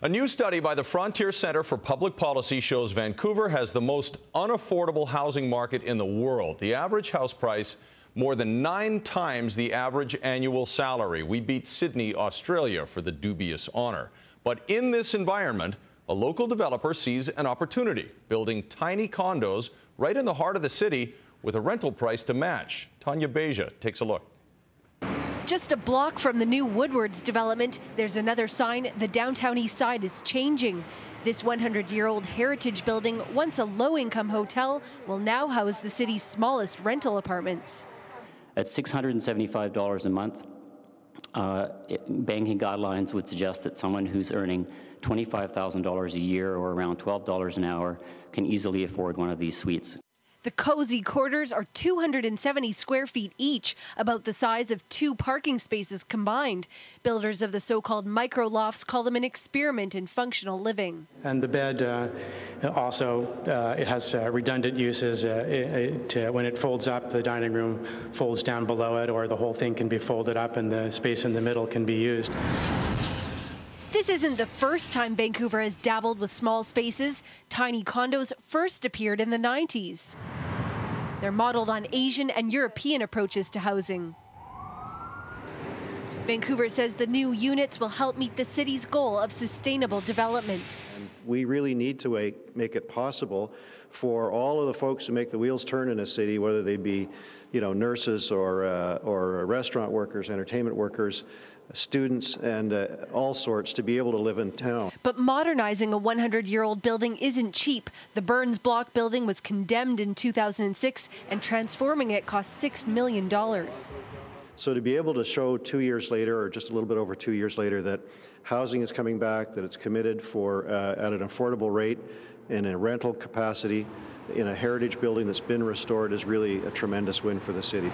A new study by the Frontier Centre for Public Policy shows Vancouver has the most unaffordable housing market in the world. The average house price more than 9 times the average annual salary. We beat Sydney, Australia for the dubious honor. But in this environment, a local developer sees an opportunity, building tiny condos right in the heart of the city with a rental price to match. Tanya Beja takes a look. Just a block from the new Woodwards development, there's another sign the downtown east side is changing. This 100-year-old heritage building, once a low-income hotel, will now house the city's smallest rental apartments. At $675 a month, banking guidelines would suggest that someone who's earning $25,000 a year or around $12 an hour can easily afford one of these suites. The cozy quarters are 270 square feet each, about the size of 2 parking spaces combined. Builders of the so-called micro lofts call them an experiment in functional living. And the bed also it has redundant uses. When it folds up, the dining room folds down below it, or the whole thing can be folded up and the space in the middle can be used. This isn't the first time Vancouver has dabbled with small spaces. Tiny condos first appeared in the 90s. They're modeled on Asian and European approaches to housing. Vancouver says the new units will help meet the city's goal of sustainable development. We really need to make it possible for all of the folks who make the wheels turn in a city, whether they be, nurses or restaurant workers, entertainment workers, students, and all sorts, to be able to live in town. But modernizing a 100-year-old building isn't cheap. The Burns Block building was condemned in 2006, and transforming it cost $6 million. So to be able to show 2 years later, or just a little bit over 2 years later, that housing is coming back, that it's committed for at an affordable rate, in a rental capacity, in a heritage building that's been restored, is really a tremendous win for the city.